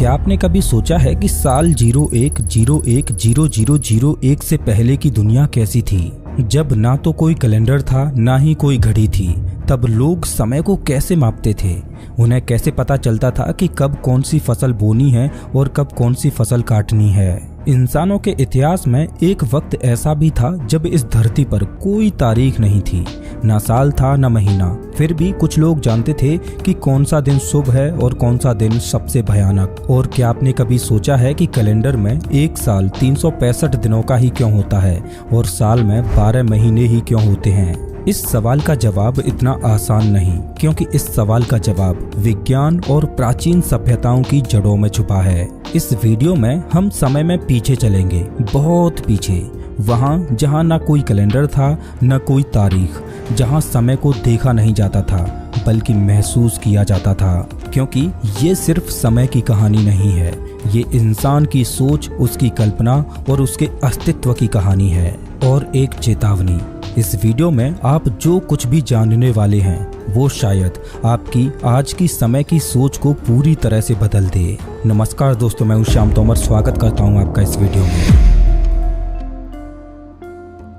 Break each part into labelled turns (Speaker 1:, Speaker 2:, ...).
Speaker 1: क्या आपने कभी सोचा है कि साल 01010001 से पहले की दुनिया कैसी थी, जब ना तो कोई कैलेंडर था ना ही कोई घड़ी थी। तब लोग समय को कैसे मापते थे, उन्हें कैसे पता चलता था कि कब कौन सी फसल बोनी है और कब कौन सी फसल काटनी है। इंसानों के इतिहास में एक वक्त ऐसा भी था जब इस धरती पर कोई तारीख नहीं थी, ना साल था ना महीना। फिर भी कुछ लोग जानते थे कि कौन सा दिन शुभ है और कौन सा दिन सबसे भयानक। और क्या आपने कभी सोचा है कि कैलेंडर में एक साल 365 दिनों का ही क्यों होता है और साल में 12 महीने ही क्यों होते हैं? इस सवाल का जवाब इतना आसान नहीं, क्योंकि इस सवाल का जवाब विज्ञान और प्राचीन सभ्यताओं की जड़ों में छुपा है। इस वीडियो में हम समय में पीछे चलेंगे, बहुत पीछे, वहाँ जहाँ ना कोई कैलेंडर था न कोई तारीख, जहाँ समय को देखा नहीं जाता था बल्कि महसूस किया जाता था। क्योंकि ये सिर्फ समय की कहानी नहीं है, ये इंसान की सोच, उसकी कल्पना और उसके अस्तित्व की कहानी है। और एक चेतावनी, इस वीडियो में आप जो कुछ भी जानने वाले हैं वो शायद आपकी आज की समय की सोच को पूरी तरह से बदल दे। नमस्कार दोस्तों, मैं हूं श्याम तोमर, स्वागत करता हूं आपका इस वीडियो में।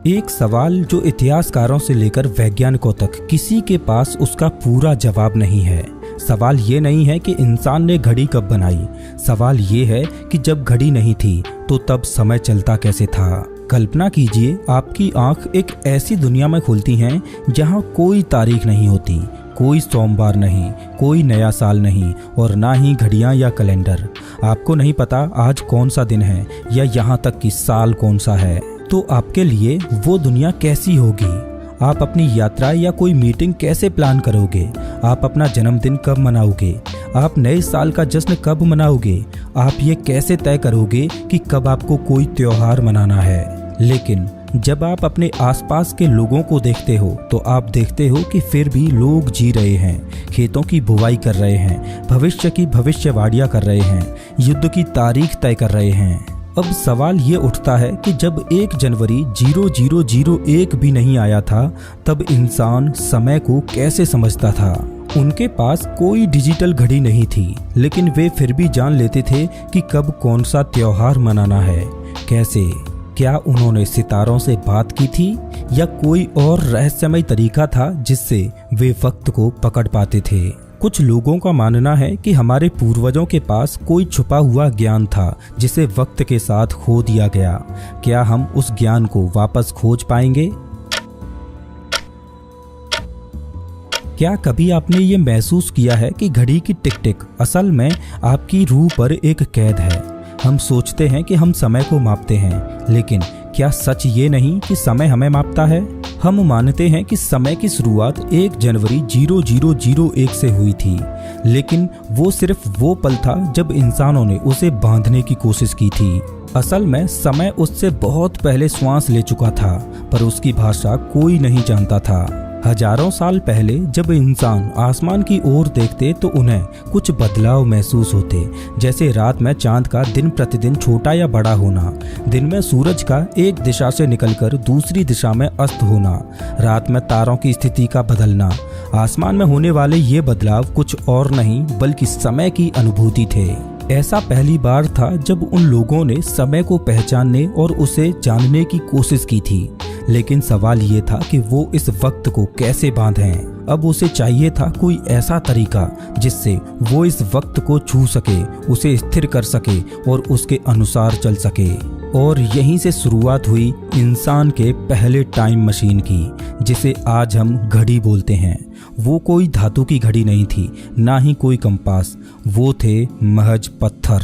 Speaker 1: एक सवाल जो इतिहासकारों से लेकर वैज्ञानिकों तक किसी के पास उसका पूरा जवाब नहीं है। सवाल ये नहीं है कि इंसान ने घड़ी कब बनाई, सवाल ये है कि जब घड़ी नहीं थी तो तब समय चलता कैसे था। कल्पना कीजिए, आपकी आंख एक ऐसी दुनिया में खुलती हैं जहां कोई तारीख नहीं होती, कोई सोमवार नहीं, कोई नया साल नहीं और ना ही घड़ियां या कैलेंडर। आपको नहीं पता आज कौन सा दिन है या यहाँ तक कि साल कौन सा है। तो आपके लिए वो दुनिया कैसी होगी? आप अपनी यात्रा या कोई मीटिंग कैसे प्लान करोगे? आप अपना जन्मदिन कब मनाओगे? आप नए साल का जश्न कब मनाओगे? आप ये कैसे तय करोगे कि कब आपको कोई त्योहार मनाना है? लेकिन जब आप अपने आसपास के लोगों को देखते हो तो आप देखते हो कि फिर भी लोग जी रहे हैं, खेतों की बुवाई कर रहे हैं, भविष्य की भविष्यवाणियां कर रहे हैं, युद्ध की तारीख तय कर रहे हैं। अब सवाल ये उठता है कि जब 1 जनवरी 0001 भी नहीं आया था तब इंसान समय को कैसे समझता था? उनके पास कोई डिजिटल घड़ी नहीं थी, लेकिन वे फिर भी जान लेते थे कि कब कौन सा त्योहार मनाना है। कैसे? क्या उन्होंने सितारों से बात की थी या कोई और रहस्यमय तरीका था जिससे वे वक्त को पकड़ पाते थे? कुछ लोगों का मानना है कि हमारे पूर्वजों के पास कोई छुपा हुआ ज्ञान था जिसे वक्त के साथ खो दिया गया। क्या हम उस ज्ञान को वापस खोज पाएंगे? क्या कभी आपने ये महसूस किया है कि घड़ी की टिक टिक असल में आपकी रूह पर एक कैद है? हम सोचते हैं कि हम समय को मापते हैं, लेकिन क्या सच ये नहीं कि समय हमें मापता है? हम मानते हैं कि समय की शुरुआत 1 जनवरी 0001 से हुई थी, लेकिन वो सिर्फ वो पल था जब इंसानों ने उसे बांधने की कोशिश की थी। असल में समय उससे बहुत पहले श्वास ले चुका था, पर उसकी भाषा कोई नहीं जानता था। हजारों साल पहले जब इंसान आसमान की ओर देखते तो उन्हें कुछ बदलाव महसूस होते, जैसे रात में चांद का दिन प्रतिदिन छोटा या बड़ा होना, दिन में सूरज का एक दिशा से निकलकर दूसरी दिशा में अस्त होना, रात में तारों की स्थिति का बदलना। आसमान में होने वाले ये बदलाव कुछ और नहीं बल्कि समय की अनुभूति थे। ऐसा पहली बार था जब उन लोगों ने समय को पहचानने और उसे जानने की कोशिश की थी। लेकिन सवाल ये था कि वो इस वक्त को कैसे बांधें। अब उसे चाहिए था कोई ऐसा तरीका जिससे वो इस वक्त को छू सके, उसे स्थिर कर सके और उसके अनुसार चल सके। और यहीं से शुरुआत हुई इंसान के पहले टाइम मशीन की, जिसे आज हम घड़ी बोलते हैं। वो कोई धातु की घड़ी नहीं थी, ना ही कोई कंपास, वो थे महज पत्थर।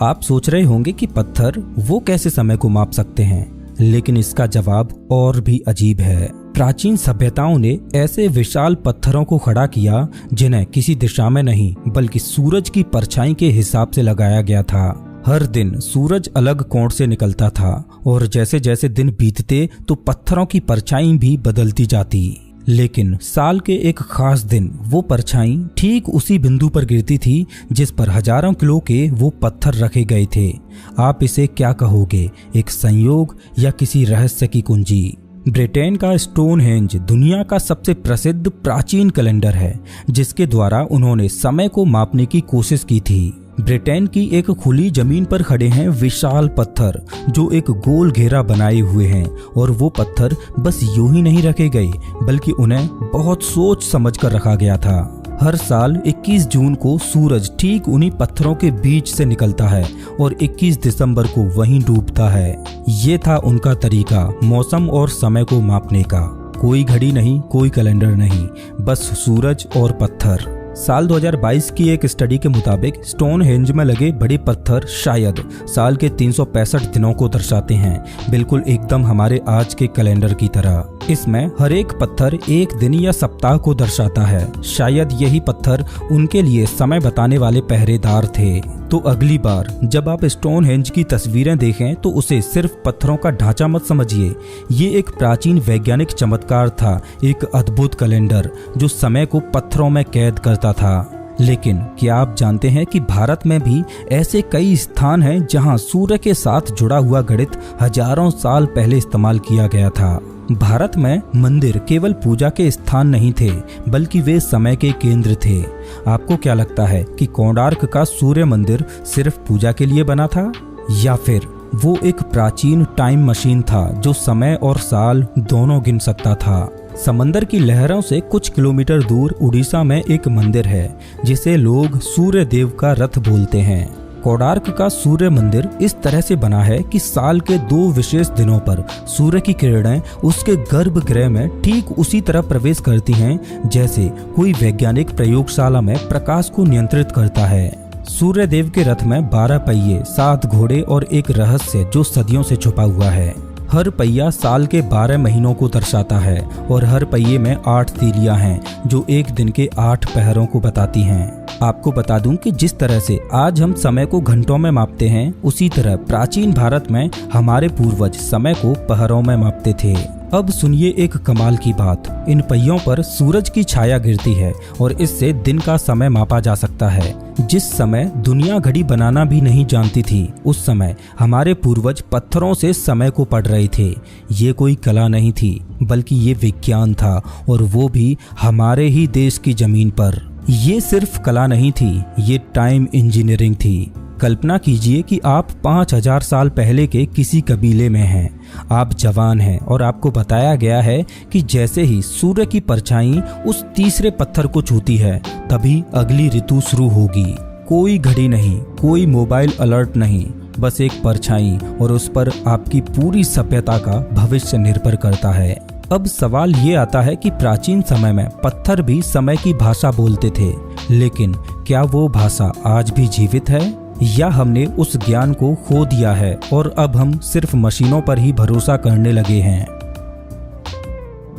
Speaker 1: आप सोच रहे होंगे कि पत्थर वो कैसे समय को माप सकते हैं, लेकिन इसका जवाब और भी अजीब है। प्राचीन सभ्यताओं ने ऐसे विशाल पत्थरों को खड़ा किया जिन्हें किसी दिशा में नहीं बल्कि सूरज की परछाई के हिसाब से लगाया गया था। हर दिन सूरज अलग कोण से निकलता था और जैसे जैसे दिन बीतते तो पत्थरों की परछाई भी बदलती जाती। लेकिन साल के एक खास दिन वो परछाई ठीक उसी बिंदु पर गिरती थी जिस पर हजारों किलो के वो पत्थर रखे गए थे। आप इसे क्या कहोगे, एक संयोग या किसी रहस्य की कुंजी? ब्रिटेन का स्टोनहेंज दुनिया का सबसे प्रसिद्ध प्राचीन कैलेंडर है जिसके द्वारा उन्होंने समय को मापने की कोशिश की थी। ब्रिटेन की एक खुली जमीन पर खड़े हैं विशाल पत्थर जो एक गोल घेरा बनाए हुए हैं, और वो पत्थर बस यूं ही नहीं रखे गए बल्कि उन्हें बहुत सोच समझ कर रखा गया था। हर साल 21 जून को सूरज ठीक उन्हीं पत्थरों के बीच से निकलता है और 21 दिसंबर को वहीं डूबता है। ये था उनका तरीका मौसम और समय को मापने का। कोई घड़ी नहीं, कोई कैलेंडर नहीं, बस सूरज और पत्थर। साल 2022 की एक स्टडी के मुताबिक स्टोनहेंज में लगे बड़े पत्थर शायद साल के 365 दिनों को दर्शाते हैं, बिल्कुल एकदम हमारे आज के कैलेंडर की तरह। इसमें हर एक पत्थर एक दिन या सप्ताह को दर्शाता है। शायद यही पत्थर उनके लिए समय बताने वाले पहरेदार थे। तो अगली बार जब आप स्टोनहेंज की तस्वीरें देखें तो उसे सिर्फ पत्थरों का ढांचा मत समझिए। ये एक प्राचीन वैज्ञानिक चमत्कार था, एक अद्भुत कैलेंडर जो समय को पत्थरों में कैद करता था। लेकिन क्या आप जानते हैं कि भारत में भी ऐसे कई स्थान हैं जहां सूर्य के साथ जुड़ा हुआ गणित हजारों साल पहले इस्तेमाल किया गया था। भारत में मंदिर केवल पूजा के स्थान नहीं थे बल्कि वे समय के केंद्र थे। आपको क्या लगता है कि कोणार्क का सूर्य मंदिर सिर्फ पूजा के लिए बना था, या फिर वो एक प्राचीन टाइम मशीन था जो समय और साल दोनों गिन सकता था? समंदर की लहरों से कुछ किलोमीटर दूर उड़ीसा में एक मंदिर है जिसे लोग सूर्य देव का रथ बोलते हैं। कोणार्क का सूर्य मंदिर इस तरह से बना है कि साल के 2 विशेष दिनों पर सूर्य की किरणें उसके गर्भगृह में ठीक उसी तरह प्रवेश करती हैं जैसे कोई वैज्ञानिक प्रयोगशाला में प्रकाश को नियंत्रित करता है। सूर्य देव के रथ में 12 पहिए, 7 घोड़े और एक रहस्य जो सदियों से छुपा हुआ है। हर पहिया साल के 12 महीनों को दर्शाता है और हर पहिए में 8 तीलियां हैं जो एक दिन के 8 पहरों को बताती हैं। आपको बता दूं कि जिस तरह से आज हम समय को घंटों में मापते हैं, उसी तरह प्राचीन भारत में हमारे पूर्वज समय को पहरों में मापते थे। अब सुनिए एक कमाल की बात। इन पहियों पर सूरज की छाया गिरती है और इससे दिन का समय मापा जा सकता है। जिस समय दुनिया घड़ी बनाना भी नहीं जानती थी, उस समय हमारे पूर्वज पत्थरों से समय को पढ़ रहे थे। ये कोई कला नहीं थी बल्कि ये विज्ञान था, और वो भी हमारे ही देश की जमीन पर। ये सिर्फ कला नहीं थी, ये टाइम इंजीनियरिंग थी। कल्पना कीजिए कि आप 5000 साल पहले के किसी कबीले में हैं। आप जवान हैं और आपको बताया गया है कि जैसे ही सूर्य की परछाई उस तीसरे पत्थर को छूती है तभी अगली ऋतु शुरू होगी। कोई घड़ी नहीं, कोई मोबाइल अलर्ट नहीं, बस एक परछाई, और उस पर आपकी पूरी सभ्यता का भविष्य निर्भर करता है। अब सवाल ये आता है कि प्राचीन समय में पत्थर भी समय की भाषा बोलते थे, लेकिन क्या वो भाषा आज भी जीवित है, या हमने उस ज्ञान को खो दिया है और अब हम सिर्फ मशीनों पर ही भरोसा करने लगे हैं?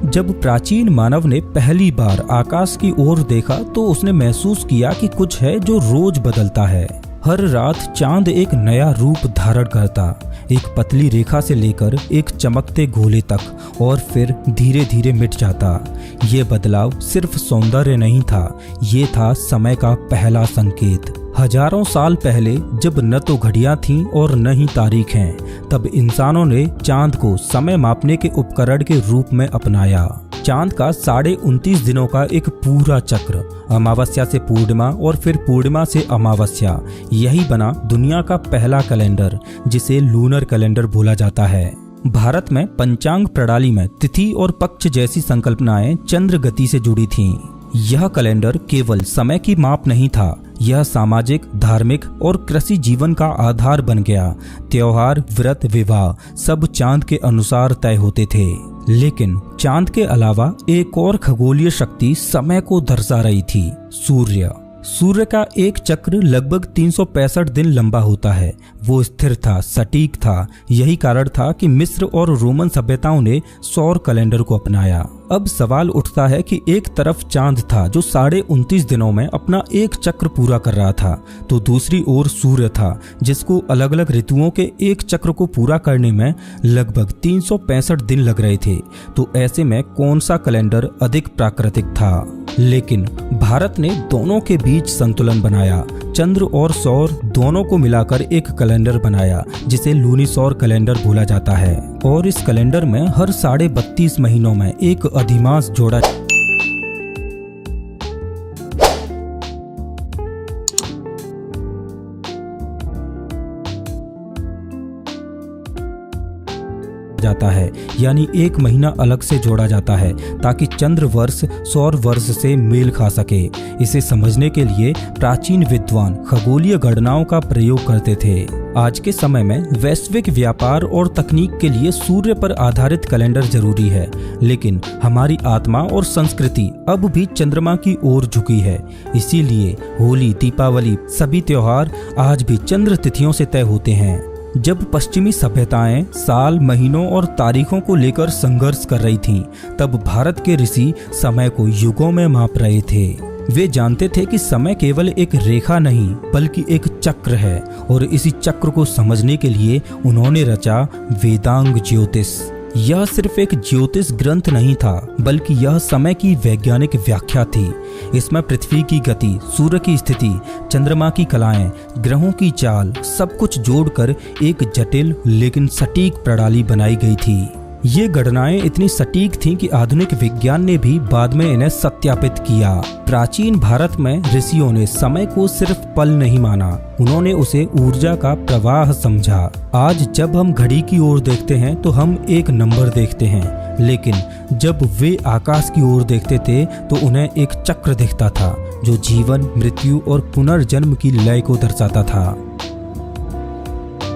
Speaker 1: जब प्राचीन मानव ने पहली बार आकाश की ओर देखा तो उसने महसूस किया कि कुछ है जो रोज बदलता है। हर रात चांद एक नया रूप धारण करता, एक पतली रेखा से लेकर एक चमकते गोले तक, और फिर धीरे धीरे मिट जाता। ये बदलाव सिर्फ सौंदर्य नहीं था, ये था समय का पहला संकेत। हजारों साल पहले जब न तो घड़ियां थीं और न ही तारीखें, तब इंसानों ने चांद को समय मापने के उपकरण के रूप में अपनाया। चांद का 29.5 दिनों का एक पूरा चक्र, अमावस्या से पूर्णिमा और फिर पूर्णिमा से अमावस्या, यही बना दुनिया का पहला कैलेंडर जिसे लूनर कैलेंडर बोला जाता है। भारत में पंचांग प्रणाली में तिथि और पक्ष जैसी संकल्पनाएं चंद्र गति से जुड़ी थीं। यह कैलेंडर केवल समय की माप नहीं था, यह सामाजिक, धार्मिक और कृषि जीवन का आधार बन गया। त्योहार, व्रत, विवाह सब चांद के अनुसार तय होते थे। लेकिन चांद के अलावा एक और खगोलीय शक्ति समय को दर्शा रही थी, सूर्य। सूर्य का एक चक्र लगभग 365 दिन लंबा होता है। वो स्थिर था, सटीक था। यही कारण था कि मिस्र और रोमन सभ्यताओं ने सौर कैलेंडर को अपनाया। अब सवाल उठता है कि एक तरफ चांद था जो 29.5 दिनों में अपना एक चक्र पूरा कर रहा था, तो दूसरी ओर सूर्य था जिसको अलग अलग ऋतुओं के एक चक्र को पूरा करने में लगभग 365 दिन लग रहे थे। तो ऐसे में कौन सा कैलेंडर अधिक प्राकृतिक था? लेकिन भारत ने दोनों के बीच संतुलन बनाया। चंद्र और सौर दोनों को मिलाकर एक कैलेंडर बनाया जिसे लूनिसौर कैलेंडर बोला जाता है। और इस कैलेंडर में हर 32.5 महीनों में एक अधिमास जोड़ा जाता है, यानी एक महीना अलग से जोड़ा जाता है ताकि चंद्र वर्ष सौर वर्ष से मेल खा सके। इसे समझने के लिए प्राचीन विद्वान खगोलीय गणनाओं का प्रयोग करते थे। आज के समय में वैश्विक व्यापार और तकनीक के लिए सूर्य पर आधारित कैलेंडर जरूरी है, लेकिन हमारी आत्मा और संस्कृति अब भी चंद्रमा की ओर झुकी है। इसीलिए होली, दीपावली, सभी त्योहार आज भी चंद्र तिथियों से तय होते हैं। जब पश्चिमी सभ्यताएं साल, महीनों और तारीखों को लेकर संघर्ष कर रही थीं, तब भारत के ऋषि समय को युगों में माप रहे थे। वे जानते थे कि समय केवल एक रेखा नहीं बल्कि एक चक्र है, और इसी चक्र को समझने के लिए उन्होंने रचा वेदांग ज्योतिष। यह सिर्फ एक ज्योतिष ग्रंथ नहीं था, बल्कि यह समय की वैज्ञानिक व्याख्या थी। इसमें पृथ्वी की गति, सूर्य की स्थिति, चंद्रमा की कलाएं, ग्रहों की चाल, सब कुछ जोड़कर एक जटिल लेकिन सटीक प्रणाली बनाई गई थी। ये गणनाएं इतनी सटीक थीं कि आधुनिक विज्ञान ने भी बाद में इन्हें सत्यापित किया। प्राचीन भारत में ऋषियों ने समय को सिर्फ पल नहीं माना, उन्होंने उसे ऊर्जा का प्रवाह समझा। आज जब हम घड़ी की ओर देखते हैं तो हम एक नंबर देखते हैं, लेकिन जब वे आकाश की ओर देखते थे तो उन्हें एक चक्र दिखता था जो जीवन, मृत्यु और पुनर्जन्म की लय को दर्शाता था।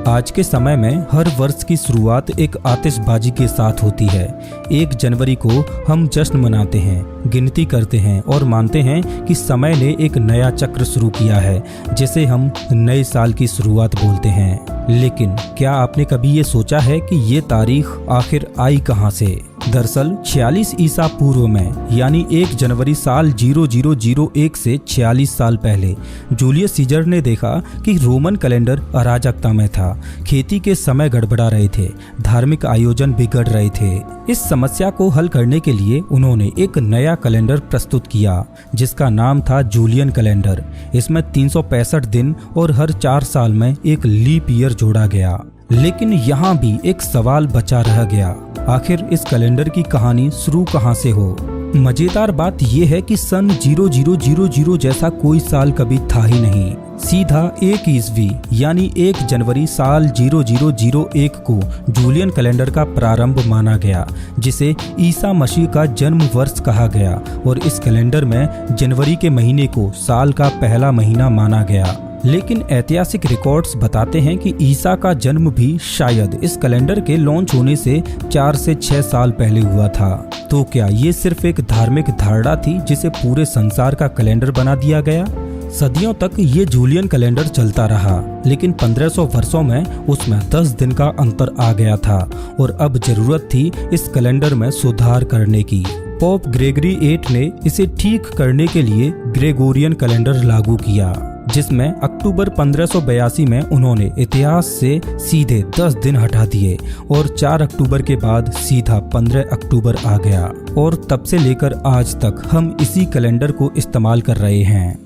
Speaker 1: आज के समय में हर वर्ष की शुरुआत एक आतिशबाजी के साथ होती है। 1 जनवरी को हम जश्न मनाते हैं, गिनती करते हैं और मानते हैं कि समय ने एक नया चक्र शुरू किया है, जिसे हम नए साल की शुरुआत बोलते हैं। लेकिन क्या आपने कभी ये सोचा है कि ये तारीख आखिर आई कहाँ से? दरअसल 46 ईसा पूर्व में, यानी 1 जनवरी साल 0001 से 46 साल पहले, जूलियस सीजर ने देखा कि रोमन कैलेंडर अराजकता में था। खेती के समय गड़बड़ा रहे थे, धार्मिक आयोजन बिगड़ रहे थे। इस समस्या को हल करने के लिए उन्होंने एक नया कैलेंडर प्रस्तुत किया, जिसका नाम था जूलियन कैलेंडर। इसमें 365 दिन और हर 4 साल में एक लीप ईयर जोड़ा गया। लेकिन यहाँ भी एक सवाल बचा रह गया, आखिर इस कैलेंडर की कहानी शुरू कहाँ से हो? मजेदार बात यह है कि सन 0000 जैसा कोई साल कभी था ही नहीं। सीधा 1 ईस्वी यानी 1 जनवरी साल 0001 को जूलियन कैलेंडर का प्रारंभ माना गया, जिसे ईसा मसीह का जन्म वर्ष कहा गया, और इस कैलेंडर में जनवरी के महीने को साल का पहला महीना माना गया। लेकिन ऐतिहासिक रिकॉर्ड्स बताते हैं कि ईसा का जन्म भी शायद इस कैलेंडर के लॉन्च होने से 4 से 6 साल पहले हुआ था। तो क्या ये सिर्फ एक धार्मिक धारणा थी जिसे पूरे संसार का कैलेंडर बना दिया गया? सदियों तक ये जूलियन कैलेंडर चलता रहा, लेकिन 1500 वर्षों में उसमें 10 दिन का अंतर आ गया था, और अब जरूरत थी इस कैलेंडर में सुधार करने की। पोप ग्रेगरी 8 ने इसे ठीक करने के लिए ग्रेगोरियन कैलेंडर लागू किया, जिसमें अक्टूबर 1582 में उन्होंने इतिहास से सीधे 10 दिन हटा दिए और 4 अक्टूबर के बाद सीधा 15 अक्टूबर आ गया, और तब से लेकर आज तक हम इसी कैलेंडर को इस्तेमाल कर रहे हैं।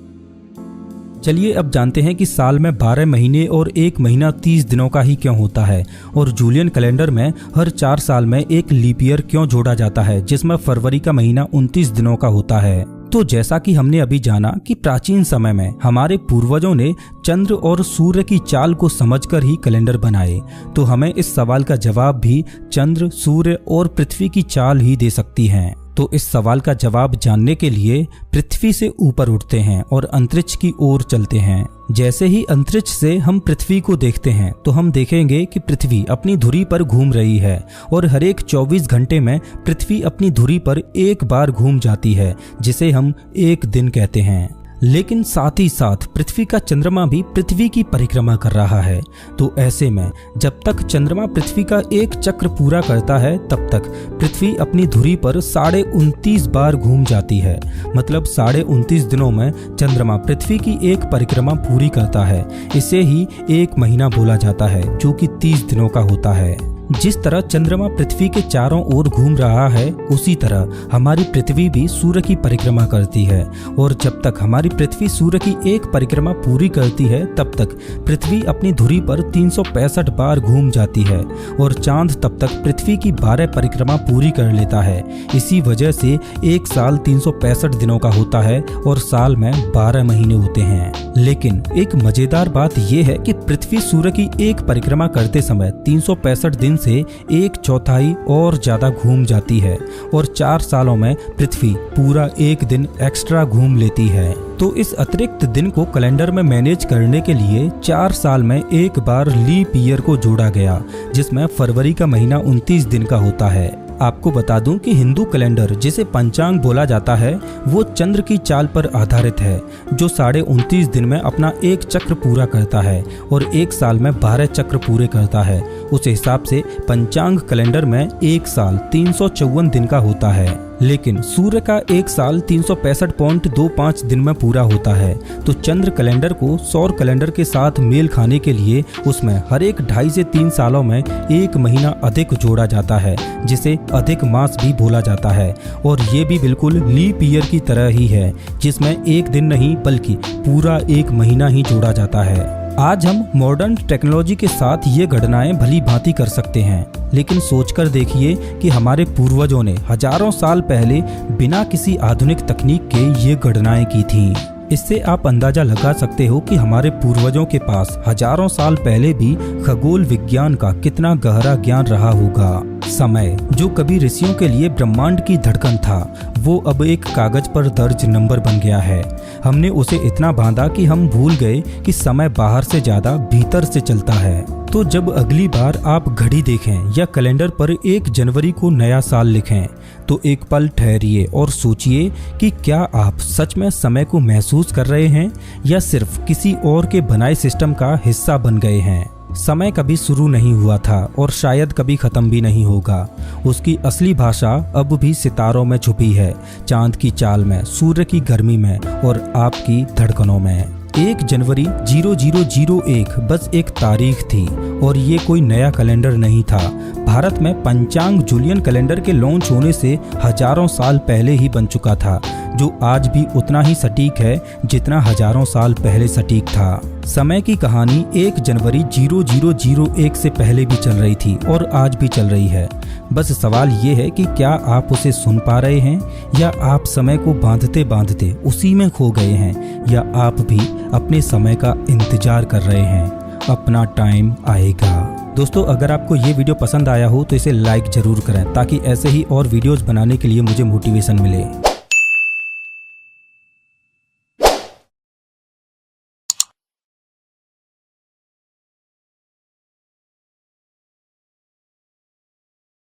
Speaker 1: चलिए अब जानते हैं कि साल में 12 महीने और 1 महीना 30 दिनों का ही क्यों होता है, और जूलियन कैलेंडर में हर 4 साल में एक लीप ईयर क्यों जोड़ा जाता है, जिसमें फरवरी का महीना 29 दिनों का होता है। तो जैसा कि हमने अभी जाना कि प्राचीन समय में हमारे पूर्वजों ने चंद्र और सूर्य की चाल को समझकर ही कैलेंडर बनाए, तो हमें इस सवाल का जवाब भी चंद्र, सूर्य और पृथ्वी की चाल ही दे सकती हैं। तो इस सवाल का जवाब जानने के लिए पृथ्वी से ऊपर उठते हैं और अंतरिक्ष की ओर चलते हैं। जैसे ही अंतरिक्ष से हम पृथ्वी को देखते हैं तो हम देखेंगे कि पृथ्वी अपनी धुरी पर घूम रही है, और हर एक 24 घंटे में पृथ्वी अपनी धुरी पर एक बार घूम जाती है, जिसे हम एक दिन कहते हैं। लेकिन साथ ही साथ पृथ्वी का चंद्रमा भी पृथ्वी की परिक्रमा कर रहा है। तो ऐसे में जब तक चंद्रमा पृथ्वी का एक चक्र पूरा करता है, तब तक पृथ्वी अपनी धुरी पर 29.5 बार घूम जाती है। मतलब 29.5 दिनों में चंद्रमा पृथ्वी की एक परिक्रमा पूरी करता है। इसे ही एक महीना बोला जाता है, जो कि 30 दिनों का होता है। जिस तरह चंद्रमा पृथ्वी के चारों ओर घूम रहा है, उसी तरह हमारी पृथ्वी भी सूर्य की परिक्रमा करती है, और जब तक हमारी पृथ्वी सूर्य की एक परिक्रमा पूरी करती है, तब तक पृथ्वी अपनी धुरी पर 365 बार घूम जाती है, और चांद तब तक पृथ्वी की 12 परिक्रमा पूरी कर लेता है। इसी वजह से एक साल 365 दिनों का होता है और साल में 12 महीने होते हैं। लेकिन एक मजेदार बात यह है कि पृथ्वी सूर्य की एक परिक्रमा करते समय 365 दिन से 1/4 और ज़्यादा घूम जाती है और 4 सालों में पृथ्वी पूरा 1 दिन एक्स्ट्रा घूम लेती है। तो इस अतिरिक्त दिन को कैलेंडर में मैनेज करने के लिए 4 साल में एक बार लीप ईयर को जोड़ा गया, जिसमें फरवरी का महीना 29 दिन का होता है। आपको बता दूं कि हिंदू कैलेंडर जिसे पंचांग बोला जाता है वो चंद्र की चाल पर आधारित है, जो 29.5 दिन में अपना एक चक्र पूरा करता है और एक साल में 12 चक्र पूरे करता है। उस हिसाब से पंचांग कैलेंडर में एक साल 354 दिन का होता है, लेकिन सूर्य का एक साल 365.25 दिन में पूरा होता है। तो चंद्र कैलेंडर को सौर कैलेंडर के साथ मेल खाने के लिए उसमें हर एक 2.5 से 3 सालों में एक महीना अधिक जोड़ा जाता है, जिसे अधिक मास भी बोला जाता है। और ये भी बिल्कुल लीप ईयर की तरह ही है, जिसमें एक दिन नहीं बल्कि पूरा एक महीना ही जोड़ा जाता है। आज हम मॉडर्न टेक्नोलॉजी के साथ ये गणनाएं भली भांति कर सकते हैं, लेकिन सोचकर देखिए कि हमारे पूर्वजों ने हजारों साल पहले बिना किसी आधुनिक तकनीक के ये गणनाएं की थीं। इससे आप अंदाजा लगा सकते हो कि हमारे पूर्वजों के पास हजारों साल पहले भी खगोल विज्ञान का कितना गहरा ज्ञान रहा होगा। समय, जो कभी ऋषियों के लिए ब्रह्मांड की धड़कन था, वो अब एक कागज पर दर्ज नंबर बन गया है। हमने उसे इतना बांधा कि हम भूल गए कि समय बाहर से ज्यादा भीतर से चलता है। तो जब अगली बार आप घड़ी देखें या कैलेंडर पर 1 जनवरी को नया साल लिखें, तो एक पल ठहरिए और सोचिए कि क्या आप सच में समय को महसूस कर रहे हैं या सिर्फ किसी और के बनाए सिस्टम का हिस्सा बन गए हैं। समय कभी शुरू नहीं हुआ था और शायद कभी खत्म भी नहीं होगा। उसकी असली भाषा अब भी सितारों में छुपी है, चांद की चाल में, सूर्य की गर्मी में और आपकी धड़कनों में। 1 जनवरी 0001 बस एक तारीख थी और ये कोई नया कैलेंडर नहीं था। भारत में पंचांग जूलियन कैलेंडर के लॉन्च होने से हजारों साल पहले ही बन चुका था, जो आज भी उतना ही सटीक है जितना हजारों साल पहले सटीक था। समय की कहानी 1 जनवरी 0001 से पहले भी चल रही थी और आज भी चल रही है। बस सवाल ये है कि क्या आप उसे सुन पा रहे हैं या आप समय को बांधते बांधते उसी में खो गए हैं, या आप भी अपने समय का इंतजार कर रहे हैं। अपना टाइम आएगा। दोस्तों, अगर आपको ये वीडियो पसंद आया हो तो इसे लाइक जरूर करें, ताकि ऐसे ही और वीडियोस बनाने के लिए मुझे मोटिवेशन मिले।